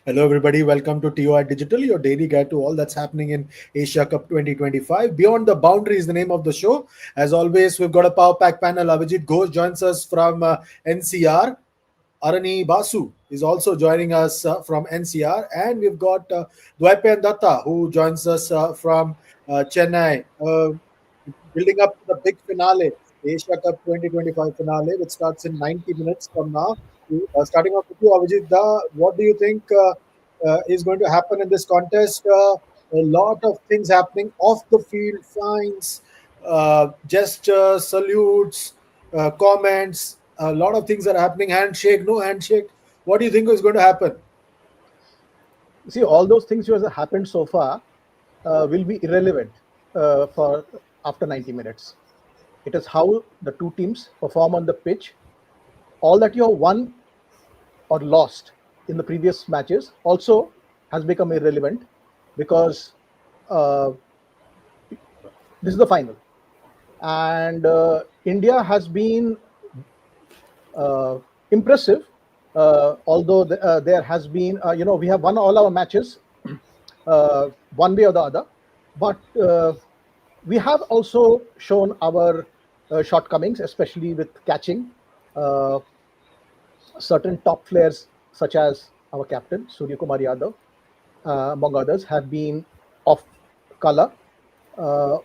Hello, everybody. Welcome to TOI Digital, your daily guide to all that's happening in Asia Cup 2025. Beyond the Boundary is the name of the show. As always, we've got a power pack panel. Abhijit Ghosh joins us from NCR. Arani Basu is also joining us from NCR. And we've got Dwaipen Datta, who joins us from Chennai, building up to the big finale, the Asia Cup 2025 finale, which starts in 90 minutes from now. Starting off with you, Avijit, what do you think is going to happen in this contest? A lot of things happening off the field, fines, gestures, salutes, comments. A lot of things are happening. Handshake, no handshake. What do you think is going to happen? See, all those things which have happened so far will be irrelevant for after 90 minutes. It is how the two teams perform on the pitch. All that you have won or lost in the previous matches also has become irrelevant because uh, this is the final. And India has been impressive, although there has been, we have won all our matches one way or the other, but we have also shown our shortcomings, especially with catching. Uh, Certain top players, such as our captain, Suryakumar Yadav, among others, have been off color.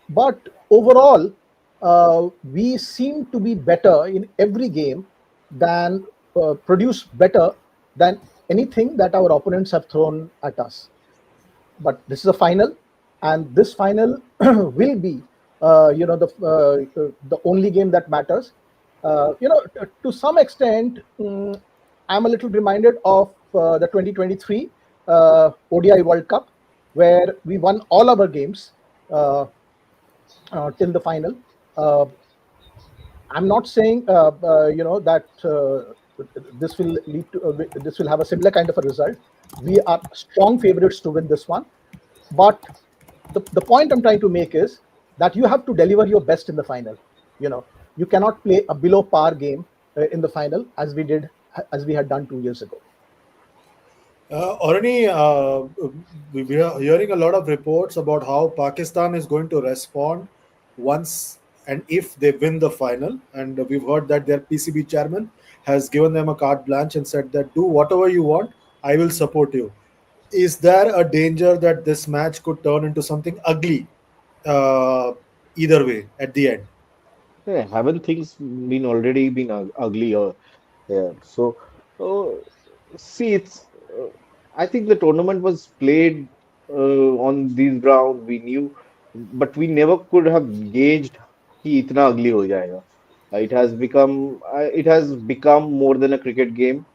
But overall, we seem to be better in every game than produce better than anything that our opponents have thrown at us. But this is a final, and this final will be, the only game that matters. To some extent, I'm a little reminded of the 2023 ODI World Cup, where we won all our games till the final. Uh, I'm not saying that this will lead to this will have a similar kind of a result. We are strong favorites to win this one, but the point I'm trying to make is that you have to deliver your best in the final. You cannot play a below par game in the final as we had done 2 years ago. Orani, we are hearing a lot of reports about how Pakistan is going to respond once and if they win the final. And we've heard that their PCB chairman has given them a carte blanche and said that do whatever you want, I will support you. Is there a danger that this match could turn into something ugly uh, either way at the end? Yeah, haven't things been already been ugly or yeah. So, uh, see, I think the tournament was played on these ground. We knew, but we never could have gauged कि इतना ugly हो जाएगा. It has become more than a cricket game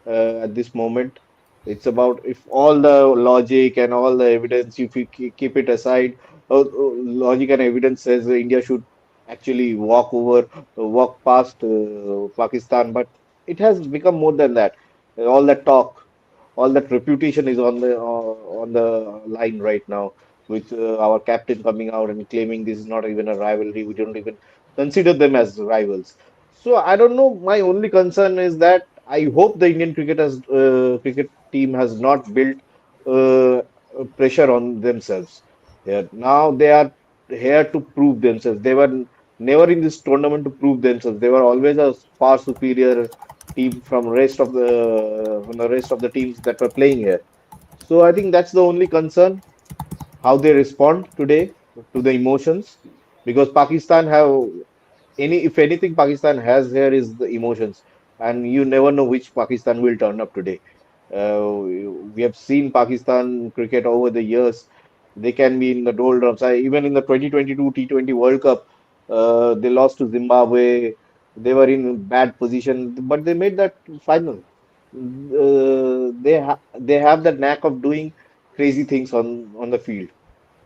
at this moment. It's about if all the logic and all the evidence, if you keep it aside, logic and evidence says India should actually walk past Pakistan, but it has become more than that. All that talk, all that reputation is on the line right now, with our captain coming out and claiming this is not even a rivalry. We don't even consider them as rivals. So I don't know. My only concern is that I hope the Indian cricket team has not built pressure on themselves. Yeah, now they are here to prove themselves. They were never in this tournament to prove themselves. They were always a far superior team from the rest of the teams that were playing here. So I think that's the only concern, how they respond today to the emotions, because Pakistan have if anything Pakistan has here is the emotions, and you never know which Pakistan will turn up today. We have seen Pakistan cricket over the years. They can be in the doldrums. Even in the 2022 T20 World Cup, they lost to Zimbabwe. They were in bad position, but they made that final. They have that knack of doing crazy things on the field.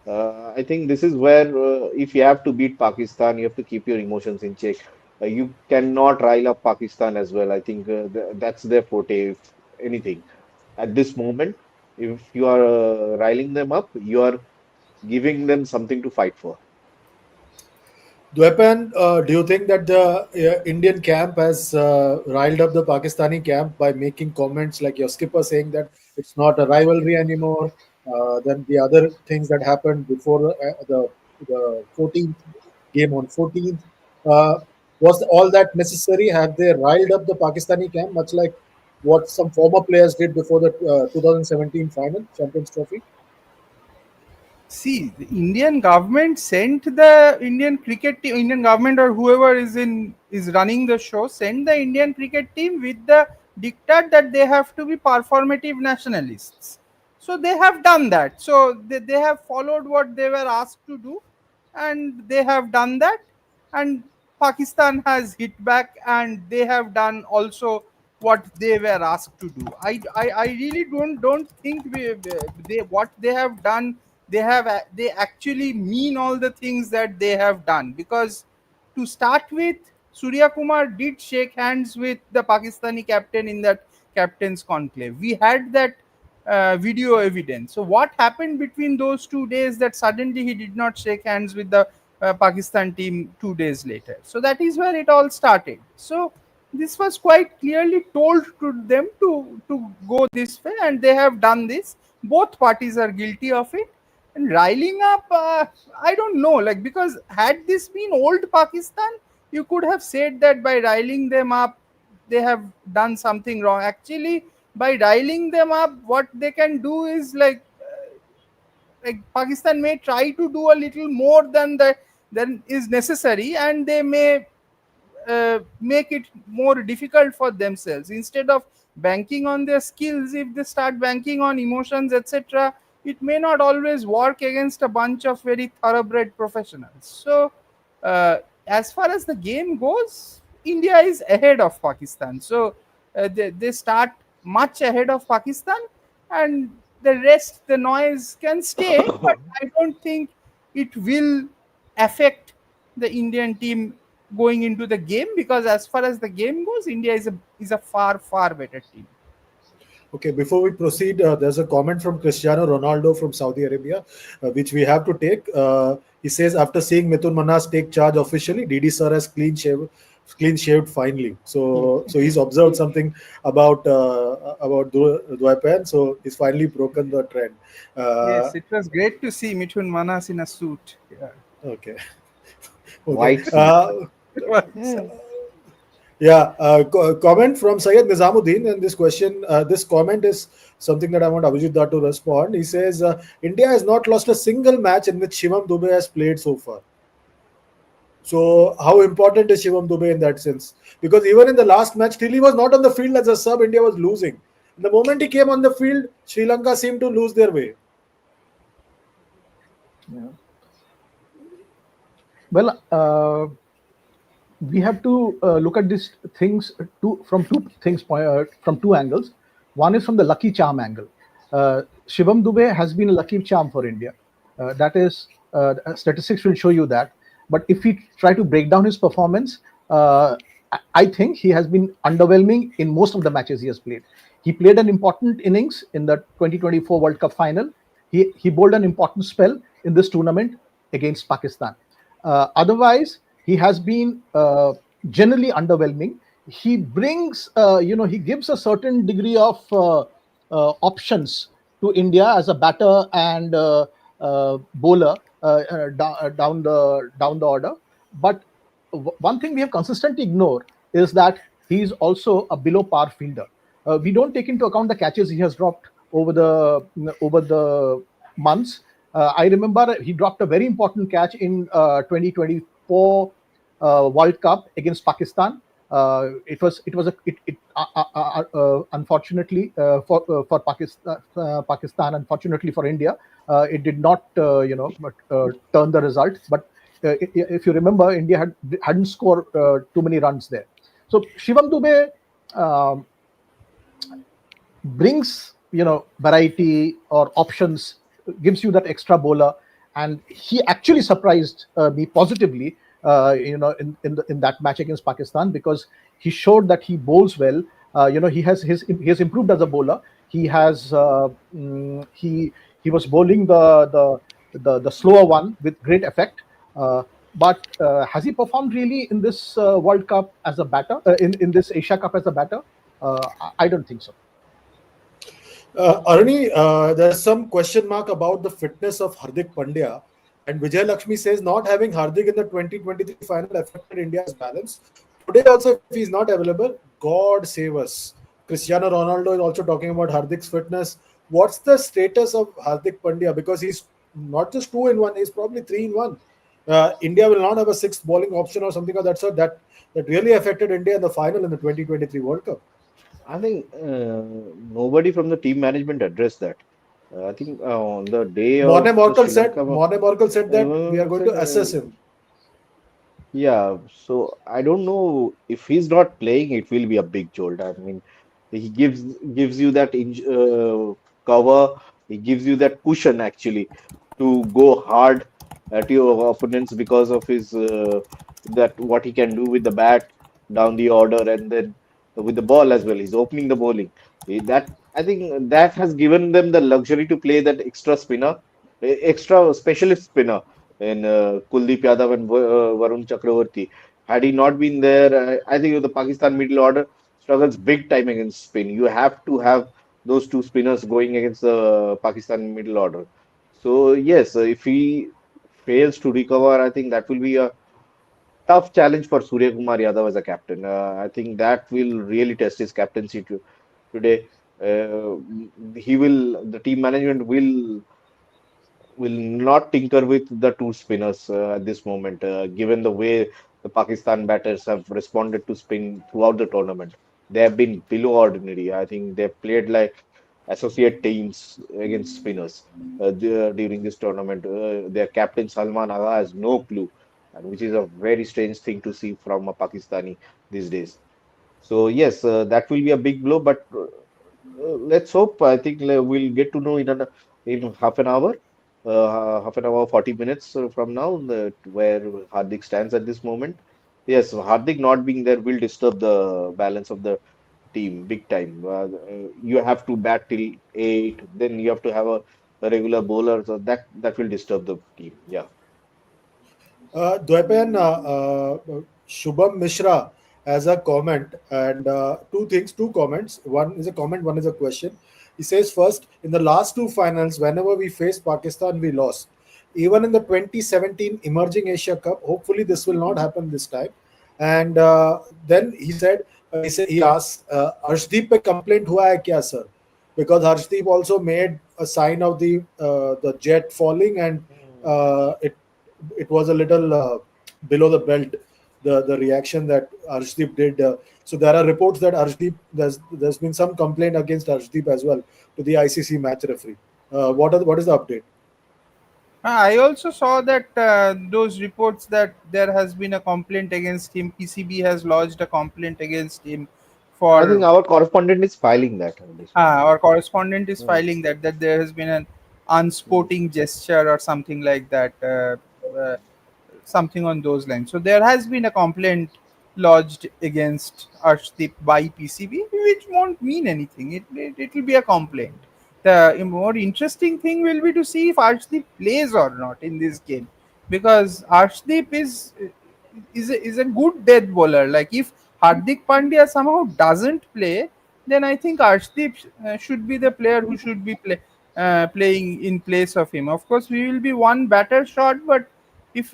I think this is where, if you have to beat Pakistan, you have to keep your emotions in check. You cannot rile up Pakistan as well. I think that's their forte, if anything. At this moment, if you are riling them up, you are giving them something to fight for. Dwepan, do you think that the Indian camp has riled up the Pakistani camp by making comments like your skipper saying that it's not a rivalry anymore? Then the other things that happened before the 14th game on 14th, uh, was all that necessary? Have they riled up the Pakistani camp much like what some former players did before the 2017 final Champions Trophy? See, the Indian government sent the Indian cricket team, Indian government or whoever is running the show, sent the Indian cricket team with the diktat that they have to be performative nationalists. So they have done that. So they have followed what they were asked to do, and they have done that. And Pakistan has hit back, and they have done also what they were asked to do. I really don't think they what they have done, they actually mean all the things that they have done, because to start with, Suryakumar did shake hands with the Pakistani captain in that captain's conclave. We had that video evidence. So what happened between those 2 days that suddenly he did not shake hands with the Pakistan team 2 days later? So that is where it all started. So this was quite clearly told to them to go this way, and they have done this. Both parties are guilty of it. And riling up, I don't know, like, because had this been old Pakistan, you could have said that by riling them up, they have done something wrong. Actually, by riling them up, what they can do is like Pakistan may try to do a little more than is necessary, and they may make it more difficult for themselves. Instead of banking on their skills, if they start banking on emotions, etc., it may not always work against a bunch of very thoroughbred professionals. So as far as the game goes, India is ahead of Pakistan. So they start much ahead of Pakistan, and the rest, the noise can stay, but I don't think it will affect the Indian team going into the game, because as far as the game goes, India is a far better team. Okay, before we proceed, there's a comment from Cristiano Ronaldo from Saudi Arabia, which we have to take. He says, after seeing Mithun Manas take charge officially, DD sir has clean shaved finally. So he's observed something about Dwaipan. So he's finally broken the trend. Yes, it was great to see Mithun Manas in a suit. Yeah. Okay. White suit. Yeah. Yeah, comment from Syed Nizamuddin, and this comment is something that I want Abhijit Da to respond. He says, India has not lost a single match in which Shivam Dube has played so far. So, how important is Shivam Dube in that sense? Because even in the last match, till he was not on the field as a sub, India was losing. The moment he came on the field, Sri Lanka seemed to lose their way. Yeah. Well, we have to look at these things from two angles. One is from the lucky charm angle. Shivam Dube has been a lucky charm for India. That is, statistics will show you that. But if we try to break down his performance, I think he has been underwhelming in most of the matches he has played. He played an important innings in the 2024 World Cup final. He bowled an important spell in this tournament against Pakistan. Otherwise, he has been generally underwhelming. He brings, he gives a certain degree of options to India as a batter and bowler down the order. But one thing we have consistently ignored is that he is also a below par fielder. We don't take into account the catches he has dropped over the months. I remember he dropped a very important catch in 2024 World Cup against Pakistan. Unfortunately for Pakistan, unfortunately for India, it did not turn the result. But if you remember, India hadn't scored too many runs there. So Shivam Dube brings variety or options, gives you that extra bowler, and he actually surprised me positively in that match against Pakistan, because he showed that he bowls well. He has improved as a bowler. He was bowling the slower one with great effect. But has he performed really in this World Cup as a batter, in this Asia Cup as a batter? I don't think so. Aruni, there's some question mark about the fitness of Hardik Pandya. And Vijay Lakshmi says not having Hardik in the 2023 final affected India's balance. Today, also, if he's not available, God save us. Cristiano Ronaldo is also talking about Hardik's fitness. What's the status of Hardik Pandya? Because he's not just 2 in 1, he's probably 3 in 1. India will not have a sixth bowling option or something of that sort. That really affected India in the final in the 2023 World Cup. I think nobody from the team management addressed that. I think on the day of the Sri Lanka Morne Morkel said that we are going said, to assess him. yeah, so I don't know if he's not playing, it will be a big jolt. I mean, he gives you that cover, he gives you that cushion actually to go hard at your opponents because of his that what he can do with the bat down the order and then with the ball as well. He's opening the bowling. That I think that has given them the luxury to play that extra spinner, extra specialist spinner in Kuldeep Yadav and Varun Chakravarti. Had he not been there, I think the Pakistan middle order struggles big time against spin. You have to have those two spinners going against the Pakistan middle order. So yes, if he fails to recover, I think that will be a tough challenge for Suryakumar Yadav as a captain. I think that will really test his captaincy today. The team management will not tinker with the two spinners at this moment, given the way the Pakistan batters have responded to spin throughout the tournament. They have been below ordinary. I think they've played like associate teams against spinners during this tournament. Their captain Salman Agha has no clue, and which is a very strange thing to see from a Pakistani these days. So yes, that will be a big blow, but let's hope. I think we'll get to know in half an hour, 40 minutes from now, where Hardik stands at this moment. Yes, Hardik not being there will disturb the balance of the team big time. You have to bat till 8, then you have to have a regular bowler, so that will disturb the team. Yeah. Dwepen, Shubham Mishra has a comment, and two comments. One is a comment, one is a question. He says, first, in the last two finals, whenever we faced Pakistan, we lost. Even in the 2017 Emerging Asia Cup, hopefully this will not happen this time. And then he asked, Arshdeep pe complaint hua hai kya, sir? Because Arshdeep also made a sign of the jet falling, and it was a little below the belt, the reaction that Arshdeep did. So there are reports that there's been some complaint against Arshdeep as well to the ICC match referee. What is the update? I also saw that those reports that there has been a complaint against him. PCB has lodged a complaint against him I think for our correspondent is filing that on this one. our correspondent is Hmm. filing that there has been an Hmm. unsporting gesture or something like that, something on those lines. So there has been a complaint lodged against Arshdeep by PCB, which won't mean anything. It will be a complaint. The more interesting thing will be to see if Arshdeep plays or not in this game, because Arshdeep is a good death bowler. Like if Hardik Pandya somehow doesn't play, then I think Arshdeep should be the player who should be playing in place of him. Of course, we will be one batter short, but if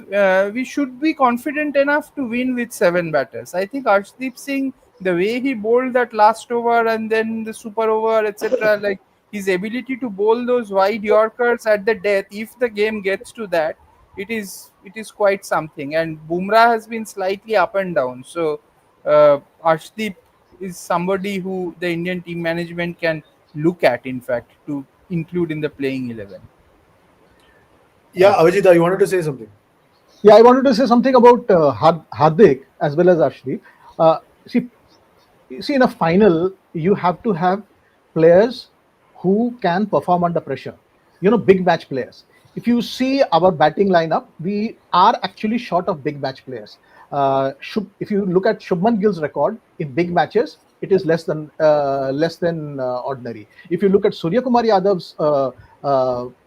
we should be confident enough to win with seven batters. I think Arshdeep Singh, the way he bowled that last over and then the super over, etc., like his ability to bowl those wide Yorkers at the death, if the game gets to that, it is quite something. And Bumrah has been slightly up and down. So Arshdeep is somebody who the Indian team management can look at, in fact, to include in the playing 11. Yeah, Avijita, you wanted to say something? Yeah, I wanted to say something about Hardik as well as Ashdeep. Uh, see, in a final, you have to have players who can perform under pressure. Big match players. If you see our batting lineup, we are actually short of big match players. If you look at Shubman Gill's record in big matches, it is less than ordinary. If you look at Suryakumar Yadav's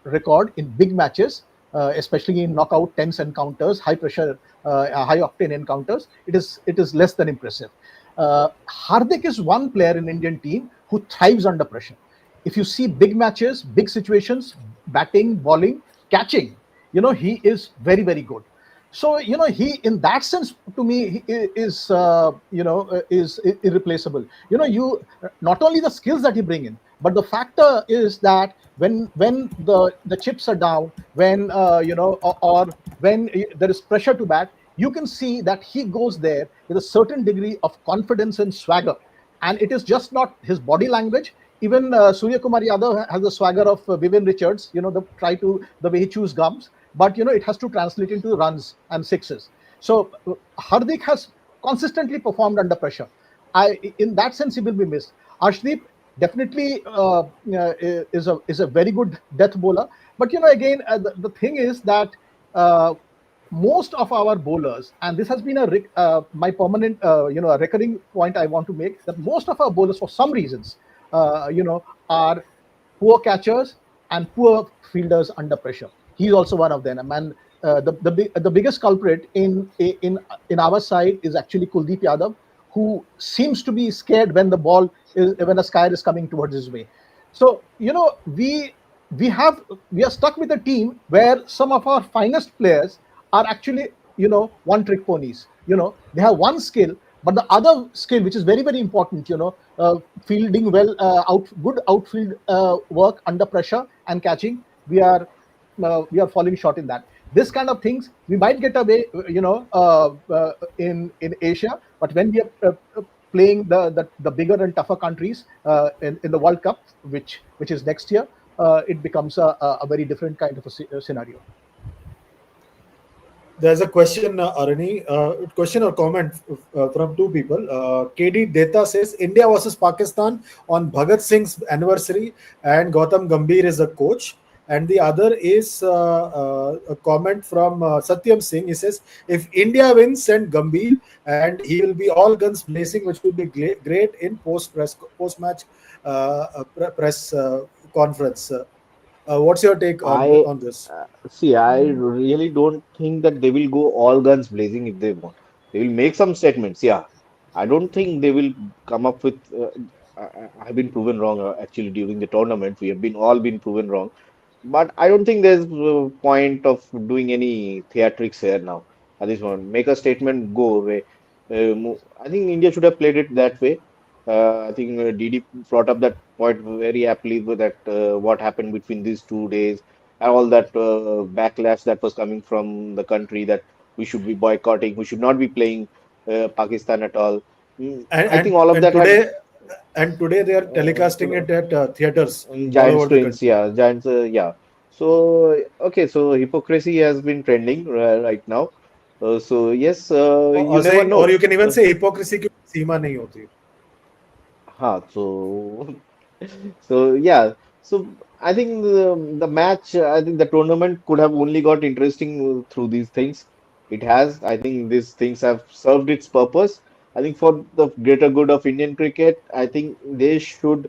record in big matches, especially in knockout tense encounters, high pressure, high octane encounters. It is less than impressive. Hardik is one player in Indian team who thrives under pressure. If you see big matches, big situations, batting, bowling, catching, he is very, very good. So he, in that sense, to me, is irreplaceable. You, not only the skills that he bring in, but the factor is that when the chips are down, when or when there is pressure to bat, you can see that he goes there with a certain degree of confidence and swagger. And it is just not his body language. Even Suryakumar Yadav has the swagger of Vivian Richards. The way he chews gums, but it has to translate into runs and sixes. So Hardik has consistently performed under pressure. In that sense, he will be missed. Arshdeep definitely is a very good death bowler. But again, the thing is that uh, most of our bowlers, and this has been my permanent, a recurring point I want to make, that most of our bowlers, for some reasons, are poor catchers and poor fielders under pressure. He's also one of them. And the biggest culprit in our side is actually Kuldeep Yadav, who seems to be scared when a sky is coming towards his way. So we are stuck with a team where some of our finest players are actually one trick ponies. They have one skill, but the other skill, which is very, very important, fielding well, good outfield work under pressure and catching, we are falling short in that. This kind of things we might get away, in Asia, but when we are playing the bigger and tougher countries in the World Cup, which is next year, it becomes a very different kind of a scenario. There's a question, Arani, question or comment from two people. KD Deta says India versus Pakistan on Bhagat Singh's anniversary, and Gautam Gambhir is the coach. And the other is a comment from Satyam Singh. He says, if India wins, send Gambhir, and he will be all guns blazing, which will be great in post match press conference. What's your take I on this? See, I really don't think that they will go all guns blazing if they want. They will make some statements, yeah. I don't think they will come up with. I've been proven wrong actually during the tournament. We have been all been proven wrong. But I don't think there's a point of doing any theatrics here now at this moment. Make a statement, go away. I think India should have played it that way. I think Didi brought up that point very aptly with that what happened between these 2 days and all that backlash that was coming from the country that we should be boycotting, we should not be playing Pakistan at all. and I think and, all of and that had today and today they are telecasting uh, it at theaters all Giant over the screens, country. yeah, giants, yeah. So, okay, so hypocrisy has been trending right now. So, yes, you or never saying, or know. you can even say hypocrisy की सीमा नहीं होती. So, so yeah. So, I think the match, I think the tournament could have only got interesting through these things. It has. I think these things have served its purpose. I think for the greater good of Indian cricket, I think they should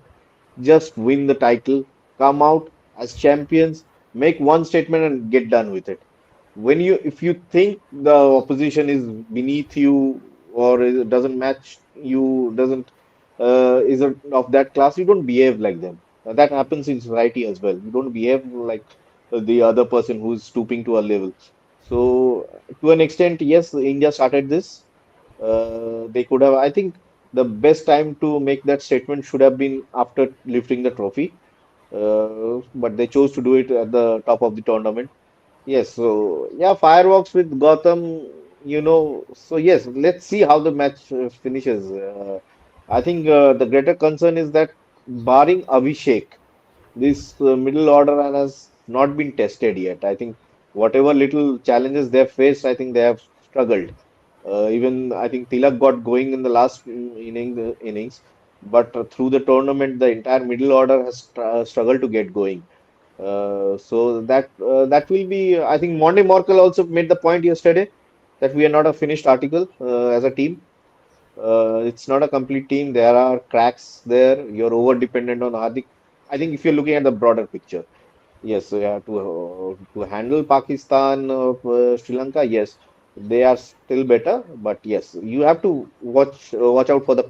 just win the title, come out as champions, make one statement and get done with it. If you think the opposition is beneath you or doesn't match you, doesn't isn't of that class, you don't behave like them. That happens in society as well. You don't behave like the other person who's stooping to a level. So to an extent, yes, India started this. They could have, I think the best time to make that statement should have been after lifting the trophy. But they chose to do it at the top of the tournament. Yes, so yeah, fireworks with Gotham, So yes, let's see how the match finishes. I think the greater concern is that barring Abhishek, this middle order has not been tested yet. I think whatever little challenges they have faced, I think they have struggled. Even I think Tilak got going in the last innings, but through the tournament, the entire middle order has struggled to get going. So that will be. I think Monday Morkel also made the point yesterday that we are not a finished article as a team. It's not a complete team. There are cracks there. You're over dependent on Hardik. I think if you're looking at the broader picture. Yes, so yeah, to handle Pakistan, Sri Lanka, yes, they are still better, but yes, you have to watch out for the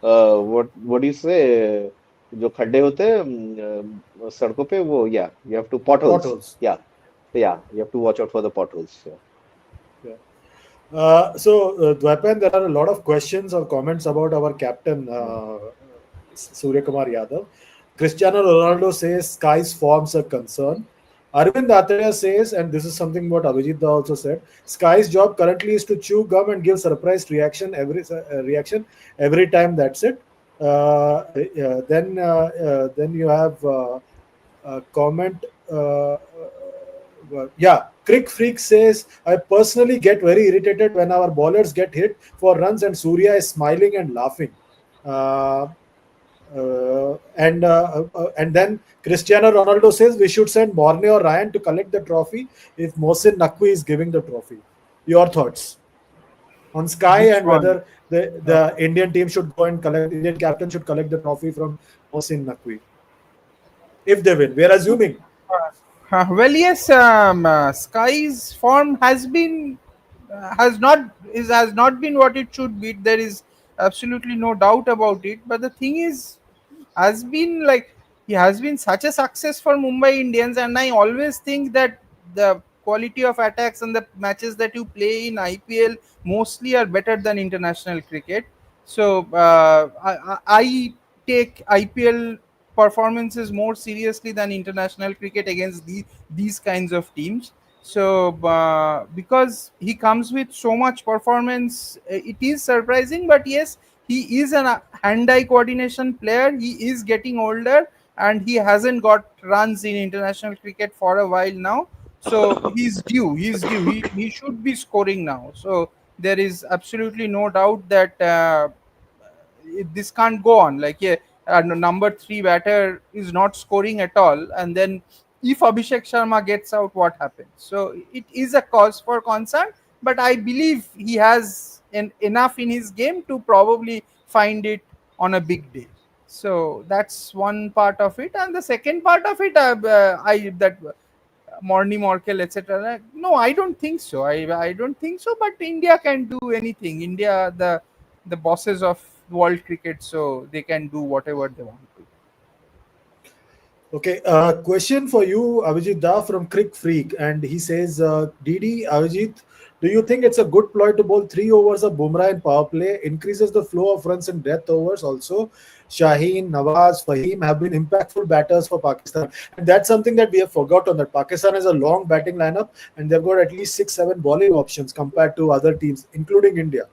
what do you say, जो खड्डे होते हैं सड़कों पे वो, yeah, you have to potholes, Potholes. yeah, yeah, you have to watch out for the potholes. Yeah. Yeah. Dwapan, there are a lot of questions or comments about our captain, Suryakumar Yadav. Cristiano Ronaldo says Sky's forms a concern. Arvind Atreya says, and this is something what Abhijit Da also said, Sky's job currently is to chew gum and give surprised reaction every time. That's it. Then you have a comment. Yeah, Crick Freak says, I personally get very irritated when our bowlers get hit for runs and Surya is smiling and laughing. Uh, and then Cristiano Ronaldo says we should send Borne or Ryan to collect the trophy if Mohsin Naqvi is giving the trophy. Your thoughts on Sky Which and one? whether the Indian team should go and collect, Indian captain should collect the trophy from Mohsin Naqvi if they win. We are assuming. Well, yes, Sky's form has not been what it should be. There is absolutely no doubt about it. But the thing is, has been like he has been such a success for Mumbai Indians, and I always think that the quality of attacks and the matches that you play in IPL mostly are better than international cricket. So I take IPL performances more seriously than international cricket against these kinds of teams. So because he comes with so much performance, it is surprising. But yes, he is an hand-eye coordination player. He is getting older, and he hasn't got runs in international cricket for a while now. So he's due. He's due. He should be scoring now. So there is absolutely no doubt that this can't go on. Like, yeah, number three batter is not scoring at all, and then if Abhishek Sharma gets out, what happens? So it is a cause for concern, but I believe he has enough in his game to probably find it on a big day. So that's one part of it, and the second part of it, I that Morny Morkel, etc. No, I don't think so. I don't think so. But India can do anything. India, the bosses of world cricket, so they can do whatever they want to. Okay, question for you, Avijit Da from Crick Freak, and he says, DD Avijit, do you think it's a good ploy to bowl 3 overs of Bumrah in power play? Increases the flow of runs in death overs. Also, Shaheen, Nawaz, Fahim have been impactful batters for Pakistan, and that's something that we have forgotten. That Pakistan has a long batting lineup, and they've got at least 6, 7 bowling options compared to other teams, including India.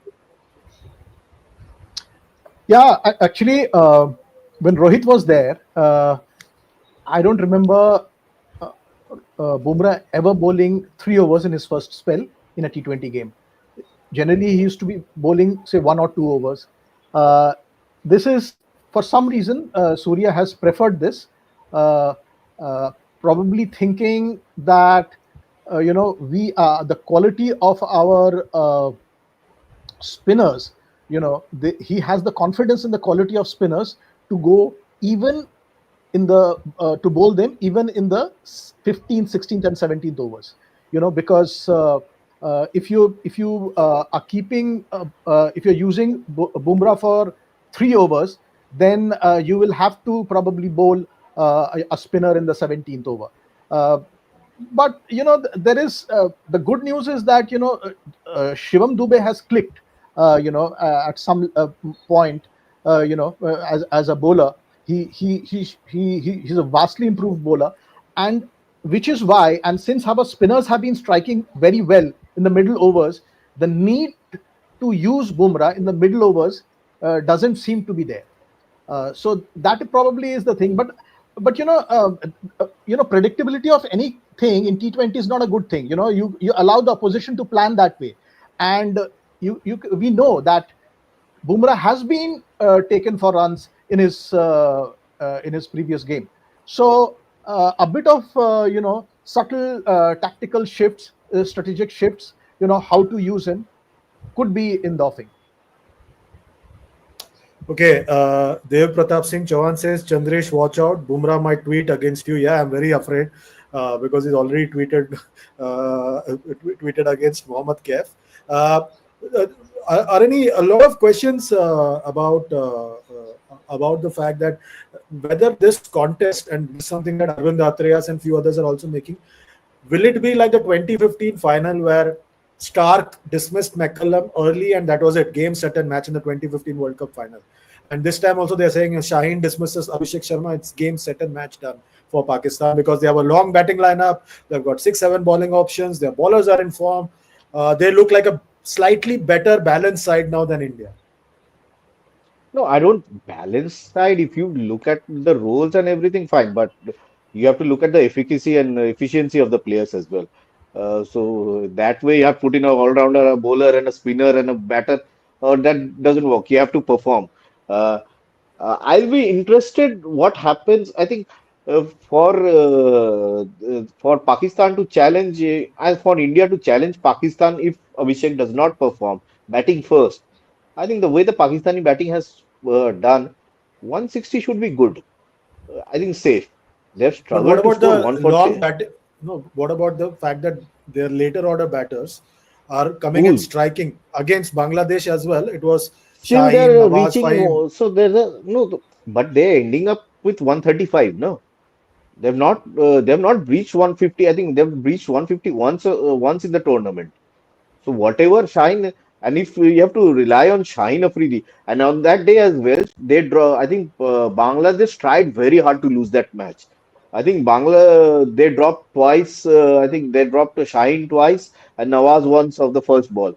Yeah, actually, when Rohit was there, I don't remember Bumrah ever bowling 3 overs in his first spell in a T20 game. Generally, he used to be bowling, say, 1 or 2 overs. Uh, this is, for some reason, Surya has preferred this, uh, probably thinking that, the quality of our spinners, he has the confidence in the quality of spinners to go even in the to bowl them even in the 15th, 16th, and 17th overs. Because if you are keeping if you're using Bumrah for 3 overs, then you will have to probably bowl a spinner in the 17th over. Uh, but there is the good news is that Shivam Dube has clicked at some point, as a bowler. He's a vastly improved bowler, and which is why, and since our spinners have been striking very well in the middle overs, the need to use Bumrah in the middle overs doesn't seem to be there. So that probably is the thing. But predictability of anything in T20 is not a good thing. You allow the opposition to plan that way, and we know that Bumrah has been taken for runs in his previous game. So a bit of subtle tactical shifts, strategic shifts, how to use him could be in the offing. Okay, Dev Pratap Singh Chauhan says, Chandresh, watch out. Bumrah might tweet against you. Yeah, I'm very afraid because he's already tweeted against Mohammad Kaif. Uh, uh, are any a lot of questions about the fact that whether this contest, and this is something that Arvind Atreyas and few others are also making, will it be like the 2015 final where Stark dismissed McCullum early and that was it, game set and match in the 2015 World Cup final? And this time also they're saying Shaheen dismisses Abhishek Sharma, it's game set and match done for Pakistan because they have a long batting lineup, they've got 6-7 bowling options, their bowlers are in form, they look like a slightly better balanced side now than India. No, I don't balance side. If you look at the roles and everything, fine, but you have to look at the efficacy and efficiency of the players as well. So that way, you have put in a all-rounder, a bowler, and a spinner and a batter. That doesn't work. You have to perform. Uh, I'll be interested what happens. I think for Pakistan to challenge, as for India to challenge Pakistan if Abhishek does not perform batting first. I think the way the Pakistani batting has done, 160 should be good. I think safe. They've But what struggled to about score the long 140. bat? No, what about the fact that their later order batters are coming and Cool. striking against Bangladesh as well? It was Still, Shaheen, they're Nawaz, reaching. Fahim. So there's a no, but they're ending up with 135. No, they've not breached 150. I think they've breached 150 once in the tournament. So whatever Shine, and if you have to rely on Shine Afridi, and on that day as well, they draw. I think Bangladesh tried very hard to lose that match. I think they dropped twice. I think they dropped Shine twice and Nawaz once of the first ball.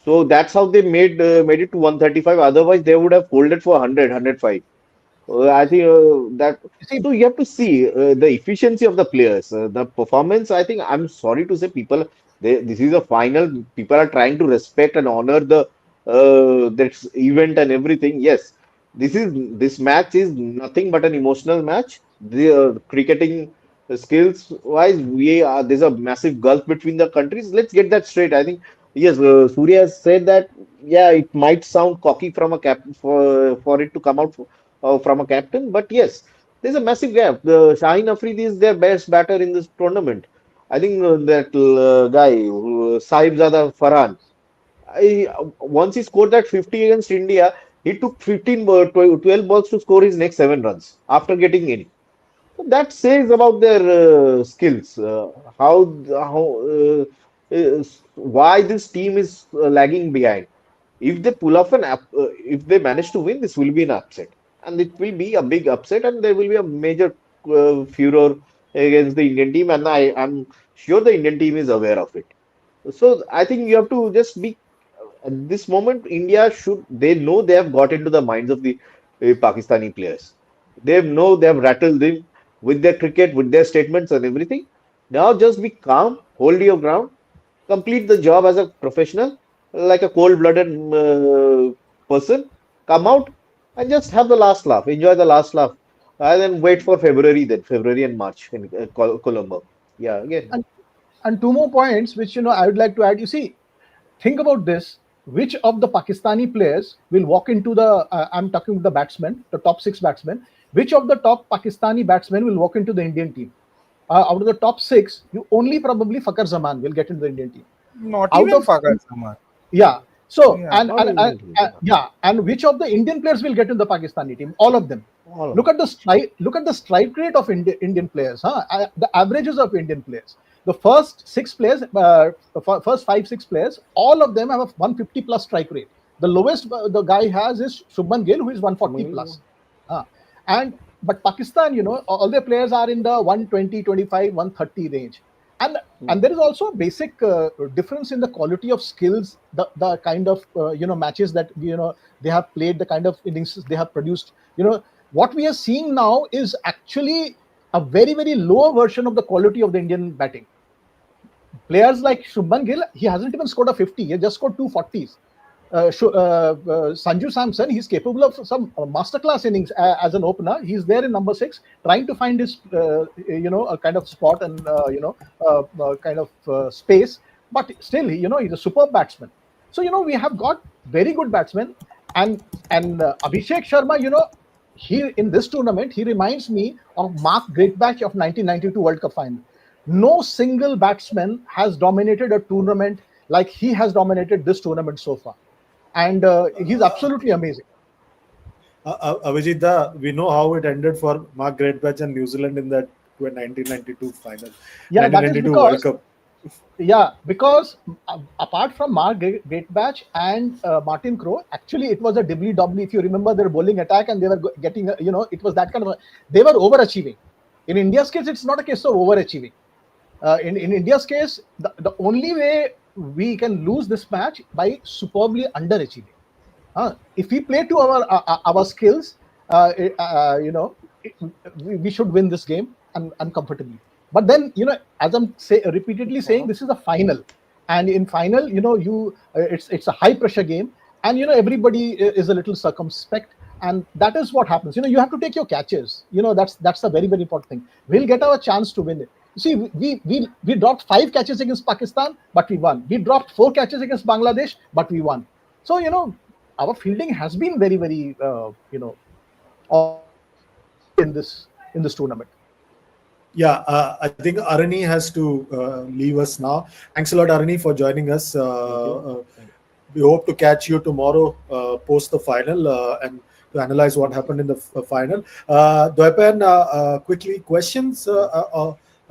So that's how they made it to 135. Otherwise, they would have folded for 100, 105. I think that You see, so you have to see the efficiency of the players, the performance. I think I'm sorry to say, this is a final. People are trying to respect and honor the that event and everything. Yes, this match is nothing but an emotional match. The cricketing skills wise, there's a massive gulf between the countries. Let's get that straight. I think yes, Surya has said that. Yeah, it might sound cocky from a cap for it to come out from a captain. But yes, there's a massive gap. The Shaheen Afridi is their best batter in this tournament. I think that guy, Sahibzada Farhan, once he scored that 50 against India, he took 12 balls to score his next 7 runs after getting in. So that says about their skills, why this team is lagging behind. If they pull off if they manage to win, this will be an upset, and it will be a big upset, and there will be a major furor against the Indian team, and I'm sure the Indian team is aware of it. So I think you have to just be at this moment. India should they know they have got into the minds of the Pakistani players. They have rattled them with their cricket, with their statements and everything. Now just be calm, hold your ground, complete the job as a professional, like a cold-blooded person. Come out and just have the last laugh, enjoy the last laugh, and then wait for February and March in Colombo. Yeah, again. and and two more points which I would like to add. You see, think about this. Which of the Pakistani players will walk into the? I'm talking the batsmen, the top six batsmen. Which of the top Pakistani batsmen will walk into the Indian team? Out of the top six, you only probably Fakar Zaman will get into the Indian team. Not Out even of Fakhar Zaman. Yeah. So Yeah. Not even yeah, and which of the Indian players will get in the Pakistani team? All of them. all of Look at the strike. Look at the strike rate of Indian players. Huh? The averages of Indian players. The first six players, first 5, 6 players, all of them have a 150 plus strike rate. The lowest the guy has is Shubman Gill, who is 140 plus. them. Huh? And but Pakistan, all their players are in the 120, 25, 130 range. And there is also a basic difference in the quality of skills, the kind of matches that they have played, the kind of innings they have produced. What we are seeing now is actually a very, very lower version of the quality of the Indian batting. Players like Shubman Gill, he hasn't even scored a 50. He just scored 240s. Sanju Samson, he's capable of some masterclass innings as an opener. He's there in number 6, trying to find his, a kind of spot and, kind of space. But still, he's a superb batsman. So, we have got very good batsmen. And Abhishek Sharma, he in this tournament he reminds me of Mark Greatbatch of 1992 World Cup final. No single batsman has dominated a tournament like he has dominated this tournament so far, and he's absolutely amazing. Avijit, we know how it ended for Mark Greatbatch and New Zealand in that 1992 final, Yeah, that is 1992 World because Cup. apart from Mark Greatbatch and Martin Crowe, actually it was a dibbly doubly. If you remember their bowling attack, and they were getting, it was that kind of they were overachieving. In India's case, it's not a case of overachieving. In India's case, the only way we can lose this match by superbly underachieving. If we play to our skills, we should win this game and comfortably. But then, as I'm repeatedly saying, this is a final, and in final, it's a high pressure game, and everybody is a little circumspect, and that is what happens. You have to take your catches. That's a very, very important thing. We'll get our chance to win it. You see, we dropped 5 catches against Pakistan, but we won. We dropped 4 catches against Bangladesh, but we won. So our fielding has been very, very in this tournament. Yeah, I think Arani has to leave us now. Thanks a lot, Arani, for joining us. We hope to catch you tomorrow post the final and to analyze what happened in the final. Dwaipan, quickly, questions.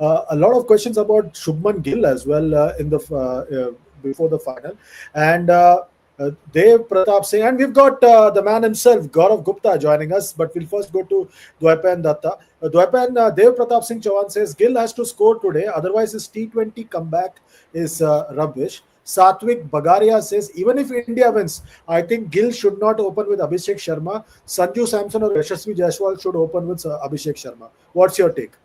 A lot of questions about Shubman Gill as well in the before the final, and Dev Pratap Singh, and we've got the man himself, Gaurav Gupta, joining us. But we'll first go to Dwaipan Datta. Dwaipan, Dev Pratap Singh Chauhan says Gill has to score today, otherwise his T20 comeback is rubbish. Satvik Bagaria says even if India wins, I think Gill should not open with Abhishek Sharma. Sanju Samson or Yashasvi Jaiswal should open with Abhishek Sharma. What's your take?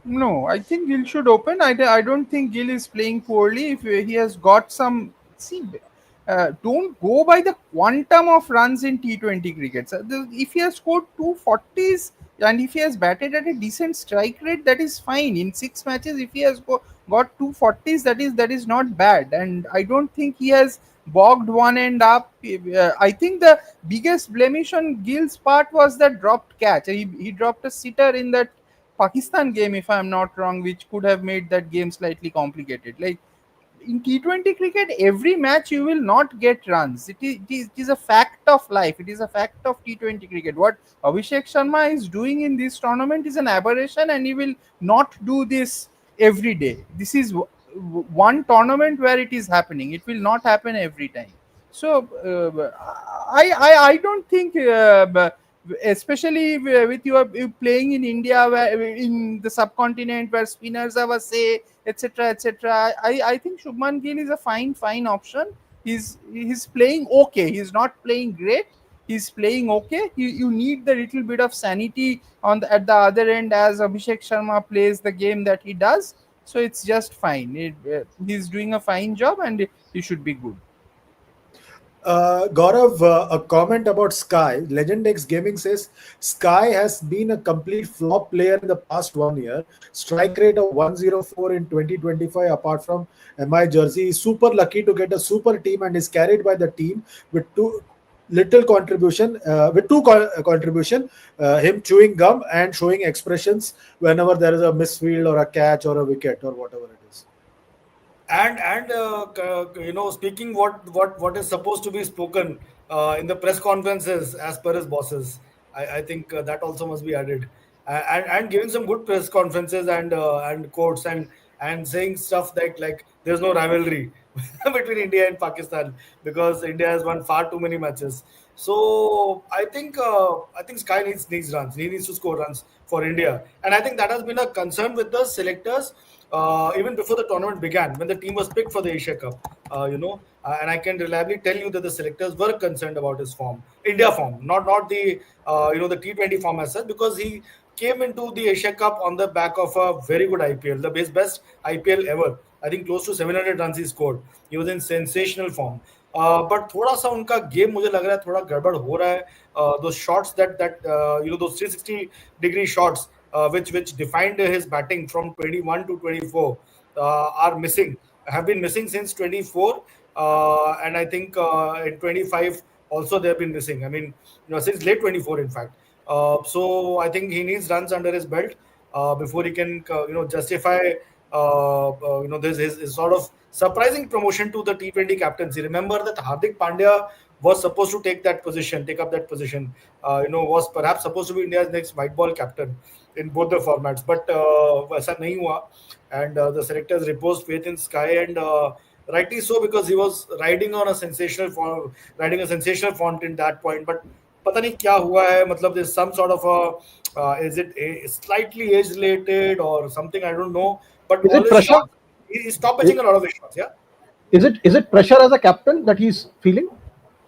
No, I think Gill should open. I don't think Gill is playing poorly. If he has got some, see, don't go by the quantum of runs in T20 cricket. So if he has scored 240s and if he has batted at a decent strike rate, that is fine. In 6 matches, if he has got 240s, that is not bad. And I don't think he has bogged one end up. I think the biggest blemish on Gill's part was that dropped catch. He dropped a sitter in that Pakistan game, if I'm not wrong, which could have made that game slightly complicated. Like in T20 cricket, every match you will not get runs. It is a fact of life. It is a fact of T20 cricket. What Abhishek Sharma is doing in this tournament is an aberration, and he will not do this every day. This is one tournament where it is happening. It will not happen every time. So I don't think. Especially with you playing in India, where in the subcontinent where spinners have a say, etc., etc. I think Shubman Gill is a fine option. He's playing okay. He's not playing great. He's playing okay. You need the little bit of sanity at the other end as Abhishek Sharma plays the game that he does. So it's just fine. He's doing a fine job, and he should be good. Gaurav, a comment about Sky. Legend X Gaming says Sky has been a complete flop player in the past 1 year. Strike rate of 104 in 2025, apart from MI jersey. He's super lucky to get a super team and is carried by the team with contribution, him chewing gum and showing expressions whenever there is a misfield or a catch or a wicket or whatever it is. And speaking what is supposed to be spoken in the press conferences as per his bosses, I think that also must be added, and giving some good press conferences and quotes and saying stuff like there's no rivalry between India and Pakistan because India has won far too many matches. So I think Sky needs runs. He needs to score runs for India, and I think that has been a concern with the selectors even before the tournament began, when the team was picked for the Asia Cup. And I can reliably tell you that the selectors were concerned about his form, India form, not the the T20 form as such, because he came into the Asia Cup on the back of a very good IPL, the best IPL ever. I think close to 700 runs he scored. He was in sensational form. But थोड़ा सा उनका game मुझे लग रहा है थोड़ा गड़बड़ हो रहा है. Those shots that those 360-degree shots which defined his batting from 21 to 24 are missing, have been missing since 24, and I think in 25 also they've been missing. I mean, since late 24, in fact. So I think he needs runs under his belt before he can, justify, this his sort of surprising promotion to the T20 captaincy. Remember that Hardik Pandya was supposed to take up that position. Was perhaps supposed to be India's next white ball captain in both the formats, but वैसा नहीं हुआ, and the selectors reposed faith in Sky, and rightly so, because he was riding a sensational font in that point. But पता नहीं क्या हुआ है, मतलब there's some sort of is it slightly age related or something, I don't know, but Is all it his pressure? shots, he stopped pitching a lot of his shots. Yeah. Is it pressure as a captain that he's feeling?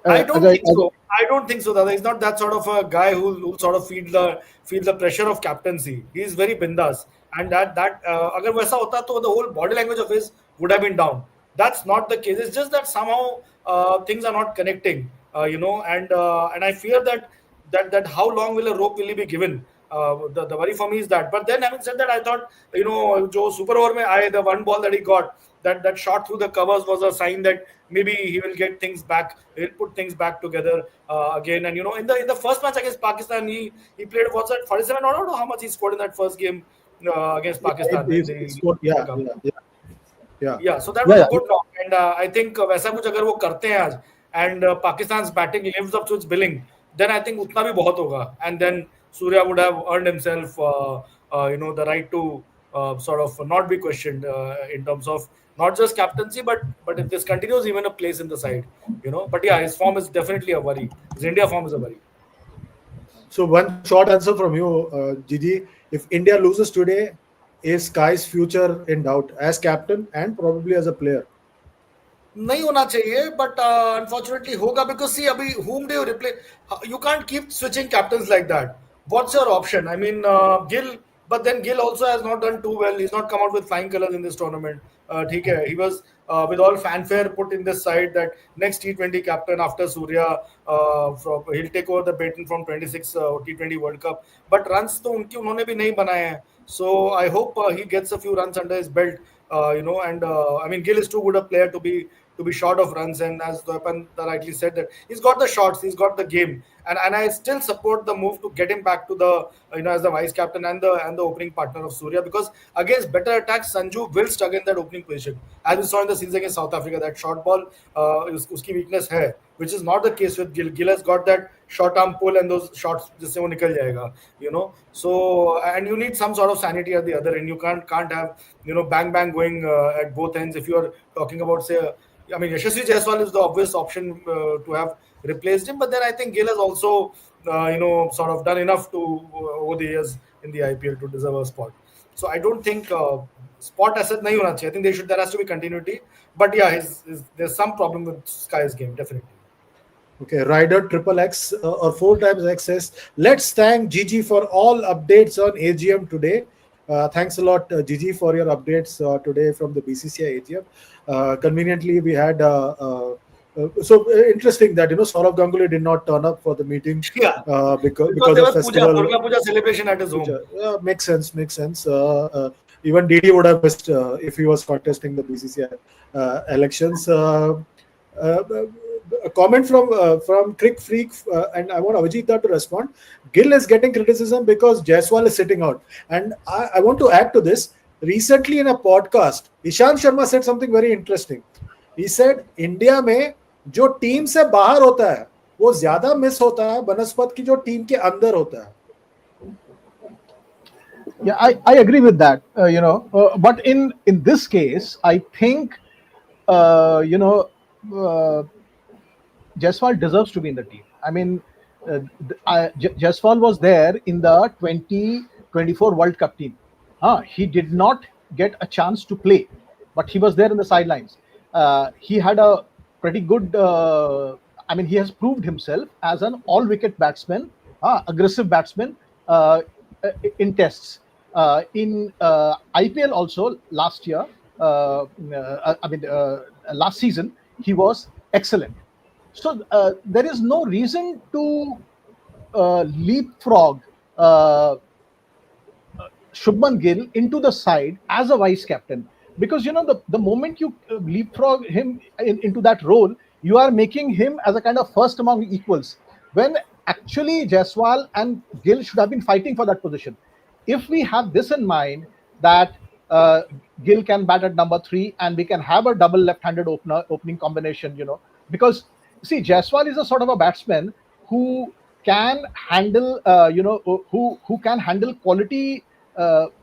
I As don't a, think so. I don't think so, Dada. He's not that sort of a guy who sort of feel the pressure of captaincy. He's very bindas, and that अगर वैसा होता तो the whole body language of his would have been down. That's not the case. It's just that somehow things are not connecting. And I fear that how long will a rope will he be given? The worry for me is that. But then, having said that, I thought, जो super over में आए, the one ball that he got, that shot through the covers was a sign that maybe he will get things back. He'll put things back together again. And in the first match against Pakistan, he played, what's that, 47? I don't know how much he scored in that first game against Pakistan. Yeah, so that was a good knock, and I think वैसा कुछ अगर वो करते हैं आज, and Pakistan's batting lives up to its billing, then I think उतना भी बहुत होगा, and then Surya would have earned himself, the right to sort of not be questioned in terms of not just captaincy, but if this continues, even a place in the side, But yeah, his form is definitely a worry. His India form is a worry. So one short answer from you, Gigi. If India loses today, is Sky's future in doubt as captain and probably as a player? नहीं होना चाहिए, but unfortunately होगा, because see अभी whom do you replace? You can't keep switching captains like that. What's your option? I mean, Gill, but then Gill also has not done too well. He's not come out with flying colors in this tournament. ठीक है, he was with all fanfare put in this side that next T20 captain after Surya, he'll take over the baton from 26 T20 World Cup. But runs तो उन्होंने भी नहीं बनाए हैं. So I hope he gets a few runs under his belt. And I mean, Gill is too good a player to be short of runs, and as Dwapan rightly said, that he's got the shots, he's got the game, and I still support the move to get him back to the as the vice captain and the opening partner of Surya, because against better attacks, Sanju will struggle in that opening position, as we saw in the series against South Africa. That short ball uski weakness hai, which is not the case with Gill. Gill has got that short arm pull and those shots जिससे वो निकल जाएगा, So, and you need some sort of sanity at the other end. You can't have bang going at both ends. If you are talking about, say, I mean, Yashasvi Jaiswal is the obvious option to have replaced him, but then I think Gill has also sort of done enough to over the years in the IPL to deserve a spot. So I don't think spot asset nahi hona chahiye. I think there has to be continuity. But yeah, there's some problem with Sky's game, definitely. Okay, Rider Triple X or 4 times X says, let's thank Gigi for all updates on AGM today. Thanks a lot, Gigi, for your updates today from the BCCI AGM. Conveniently, we had so interesting that Saurav Ganguly did not turn up for the meeting. Yeah, because there of was festival. Durga Puja celebration at his home. Makes sense. Even Didi would have missed if he was contesting the BCCI elections. A comment from Crick Freak, and I want Avijit to respond. Gill is getting criticism because Jaiswal is sitting out, and I want to add to this. Recently, in a podcast, Ishan Sharma said something very interesting. He said, India में जो team से बाहर होता है, वो ज्यादा miss होता है बनस्पत की जो टीम के अंदर होता है. Yeah, I agree with that. But in this case, I think Jaiswal deserves to be in the team. I mean, Jaiswal was there in the 2024 World Cup team. He did not get a chance to play, but he was there in the sidelines. He had a pretty good. He has proved himself as an all-wicket batsman, aggressive batsman in tests. In IPL also last year, last season, he was excellent. So there is no reason to leapfrog Shubman Gill into the side as a vice captain, because the moment you leapfrog him into that role, you are making him as a kind of first among equals, when actually Jaiswal and Gill should have been fighting for that position. If we have this in mind, that uh, Gill can bat at number 3 and we can have a double left-handed opening combination, because see, Jaiswal is a sort of a batsman who can handle, who can handle quality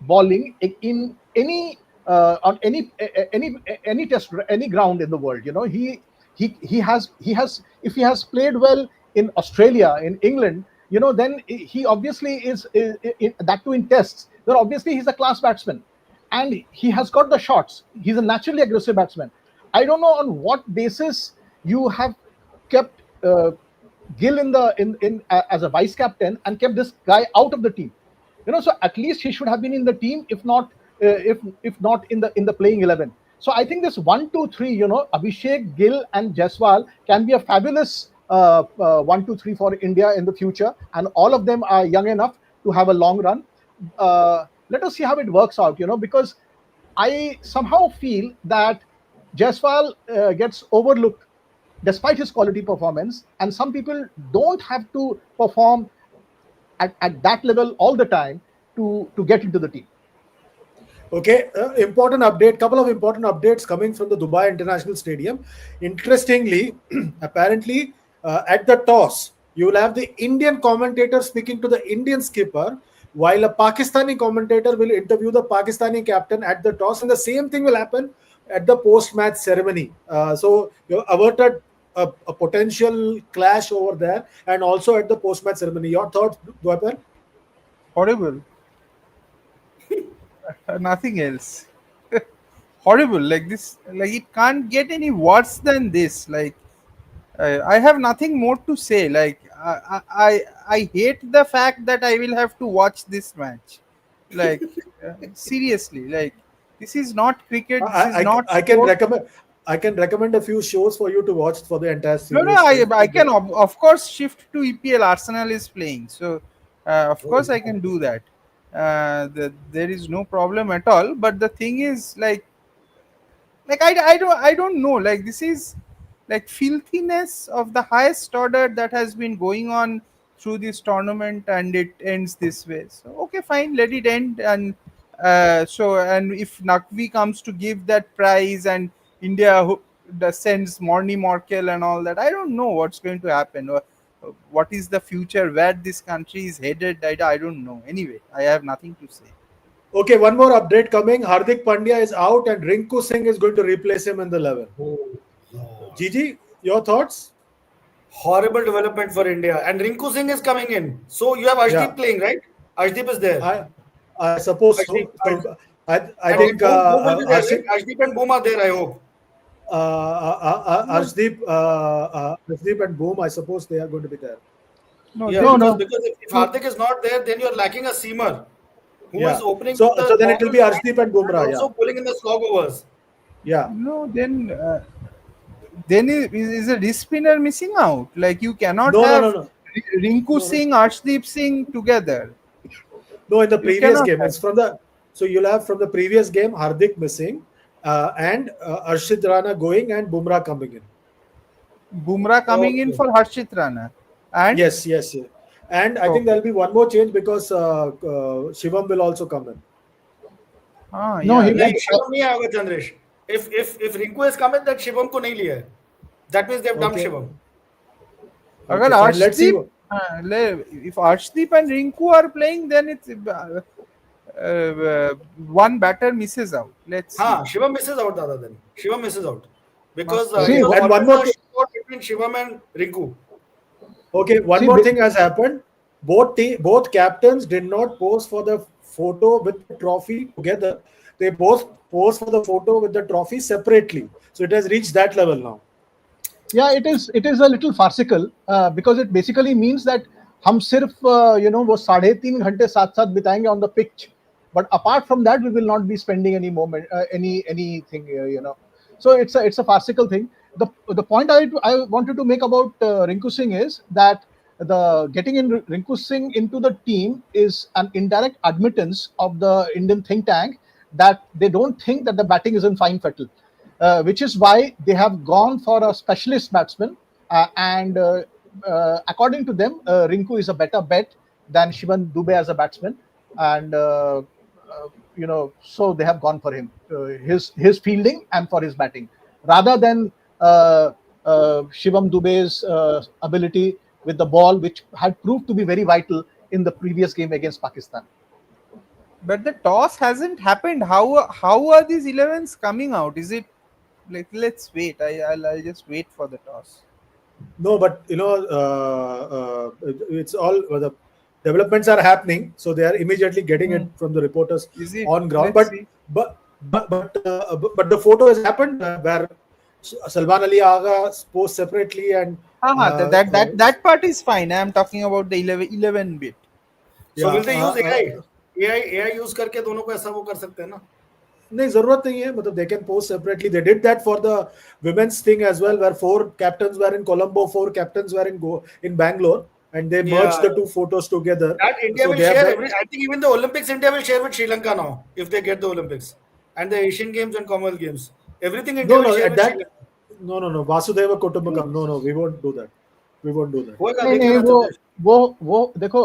bowling in any on any test, any ground in the world. He has if he has played well in Australia, in England, then he obviously that too in tests. Then obviously he's a class batsman, and he has got the shots. He's a naturally aggressive batsman. I don't know on what basis you have kept Gill in as a vice captain and kept this guy out of the team. So at least he should have been in the team, if not in the playing 11. So I think this 1, 2, 3, Abhishek, Gill, and Jaiswal can be a fabulous 1, 2, 3 for India in the future, and all of them are young enough to have a long run. Let us see how it works out, because I somehow feel that Jaiswal gets overlooked despite his quality performance, and some people don't have to perform at that level all the time to get into the team. Okay, important update. Couple of important updates coming from the Dubai International Stadium. Interestingly, apparently, at the toss, you will have the Indian commentator speaking to the Indian skipper, while a Pakistani commentator will interview the Pakistani captain at the toss, and the same thing will happen at the post-match ceremony. So you averted a potential clash over there, and also at the post-match ceremony. Your thoughts, Dwapar? Horrible. Nothing else. Horrible. Like this. Like it can't get any worse than this. Like I have nothing more to say. Like I hate the fact that I will have to watch this match. Like seriously. Like this is not cricket. This is not. I can sport. recommend. I can recommend a few shows for you to watch for the entire No, series. I can of course shift to EPL. Arsenal is playing, so of course I can do that. There is no problem at all. But the thing is, like I don't know. Like this is like filthiness of the highest order that has been going on through this tournament, and it ends this way. So okay, fine, let it end. And and if Nakvi comes to give that prize, and India sends Morny Morkel and all that, I don't know what's going to happen. What is the future? Where this country is headed? I don't know. Anyway, I have nothing to say. Okay, one more update coming. Hardik Pandya is out, and Rinku Singh is going to replace him in the 11. Gigi, your thoughts? Horrible development for India. And Rinku Singh is coming in. So you have Arshdeep playing, right? Arshdeep is there. I suppose Arshdeep, so. I think Arshdeep and Boom are there, I hope. Arshdeep and Boom, I suppose they are going to be there. Because if Hardik is not there, then you're lacking a seamer who is opening. So then it will be Arshdeep and Bumrah. Also pulling in the slog overs. Yeah. No, then is a wrist spinner missing out? Like you cannot No. Rinku Singh, Arshdeep Singh together. No, in the previous game, have. it's from the. So you'll have from the previous game Hardik missing, and Arshit Rana going and Bumrah coming in. Bumrah coming in for Harshit Rana. And Yes. And I think there'll be one more change because Shivam will also come in. No, he नहीं, Shivam नहीं आएगा Chandresh. If Rinku is coming, then Shivam को नहीं लिया है. That means they've dumped Shivam. अगर fine, let's see Arshdeep, if Arshdeep and Rinku are playing, then it's one batter misses out. Let's see. Shivam misses out दादा then. Shivam misses out because and one more between Shivam and Rinku. Okay, one more thing has happened. Both captains did not pose for the photo with the trophy together. They both posed for the photo with the trophy separately. So it has reached that level now. Yeah, it is a little farcical because it basically means that हम सिर्फ वो 3.5 घंटे साथ बिताएंगे on the pitch, but apart from that we will not be spending any moment anything so it's a farcical thing. The point I wanted to make about Rinku Singh is that the getting in Rinku Singh into the team is an indirect admittance of the Indian think tank that they don't think that the batting is in fine fettle. which is why they have gone for a specialist batsman. And according to them, Rinku is a better bet than Shivam Dube as a batsman. And so they have gone for him, his fielding and for his batting, rather than Shivam Dube's ability with the ball, which had proved to be very vital in the previous game against Pakistan. But the toss hasn't happened. How are these 11s coming out? Is it like, let's wait? I'll just wait for the toss. No, but it's all the developments are happening, so they are immediately getting it from the reporters Is it? on ground. Let's But see. but the photo has happened where Salman Ali Agha posts separately and That part is fine. I'm talking about the 11 bit. So will they use yeah, AI use करके दोनों को ऐसा वो कर सकते हैं ना? नहीं जरूरत नहीं है मतलब they can post separately. They did that for the women's thing as well, where 4 captains were in Colombo, 4 captains were in Bangalore, and they merged the 2 photos together. That India So will they have share that- I think even the Olympics India will share with Sri Lanka now if they get the Olympics and the Asian Games and Commonwealth Games. Everything India will share at with Sri that Lanka. no Vasudeva Kutumbakam. No, we won't do that. We won't do that. होएगा, नहीं देख नहीं लेना चलते हैं। वो देखो,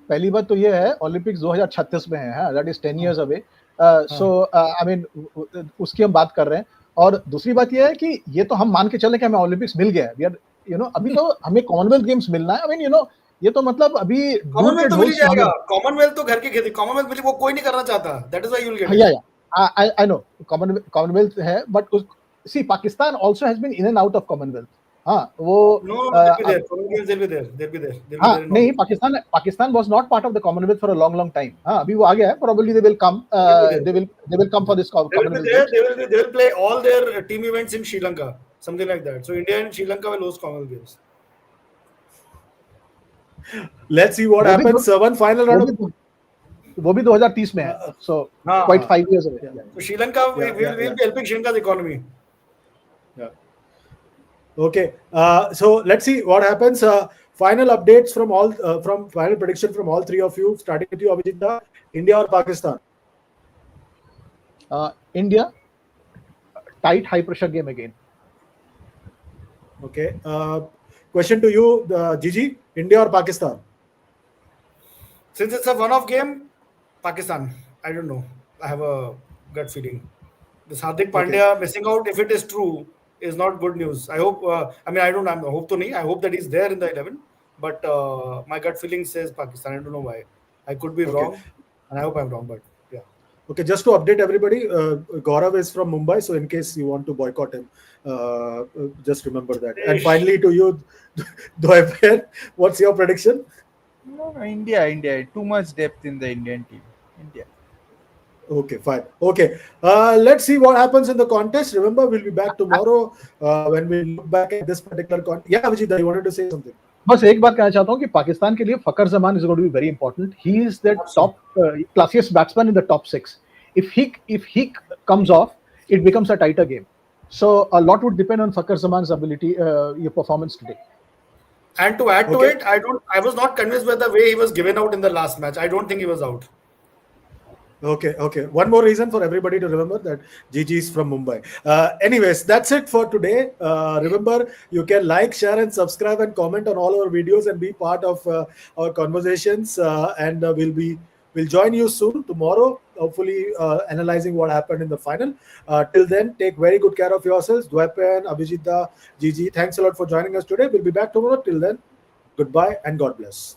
पहली बात तो ये है ओलंपिक्स 2036 में है, that is 10 years away. So I mean उसकी हम बात कर रहे हैं. और दूसरी बात ये है कि ये तो हम मान के चले कि हमें ओलंपिक्स मिल गया है. वी आर अभी तो हमें कॉमनवेल्थ गेम्स मिलना है. आई मीन ये तो मतलब अभी कॉमनवेल्थ तो मिल ही जाएगा. कॉमनवेल्थ तो घर की खेती. कॉमनवेल्थ मिली वो कोई नहीं करना चाहता. That is why you will get. या आई नो कॉमनवेल्थ है, but see Pakistan also has been in and out of Commonwealth. हाँ वो नहीं, Pakistan was not part of the Commonwealth for a long time. हाँ अभी वो आ गया है. Probably they will come. They will come for this Commonwealth. They will play all their team events in Sri Lanka, something like that. So India and Sri Lanka will host Commonwealth Games. Let's see what happens. One final round. वो भी 2030 में है. So quite 5 years away. So Sri Lanka will be helping Sri Lanka's economy. Yeah. Okay. So let's see what happens. Final updates from all from final prediction from all 3 of you. Starting with you, Abhijit. India or Pakistan? India, tight high pressure game again. Okay. Question to you, Gigi. India or Pakistan? Since it's a one-off game, Pakistan. I don't know. I have a gut feeling. This Hardik Pandya missing out, if it is true, is not good news. I hope. I hope to nahi. I hope that he's there in the 11. But my gut feeling says Pakistan. I don't know why. I could be wrong, and I hope I'm wrong. But yeah. Okay, just to update everybody, Gaurav is from Mumbai, so in case you want to boycott him, just remember that. And finally, to you, Dwayne, what's your prediction? No, India. Too much depth in the Indian team. India. Okay, fine. Okay, let's see what happens in the contest. Remember, we'll be back tomorrow when we look back at this particular contest. Yeah, Vijay, you wanted to say something? बस एक बात कहना चाहता हूँ कि पाकिस्तान के लिए फकर Zaman is going to be very important. He is the top classiest batsman in the top 6. If he comes off, it becomes a tighter game. So a lot would depend on Fakar Zaman's ability, your performance today. And to add to it, I was not convinced by the way he was given out in the last match. I don't think he was out. Okay. One more reason for everybody to remember that Gigi is from Mumbai. Anyways, that's it for today. Remember, you can like, share, and subscribe and comment on all our videos and be part of our conversations. And we'll join you soon tomorrow. Hopefully, analyzing what happened in the final. Till then, take very good care of yourselves. Dwepen, Abhijita, Gigi, thanks a lot for joining us today. We'll be back tomorrow. Till then, goodbye and God bless.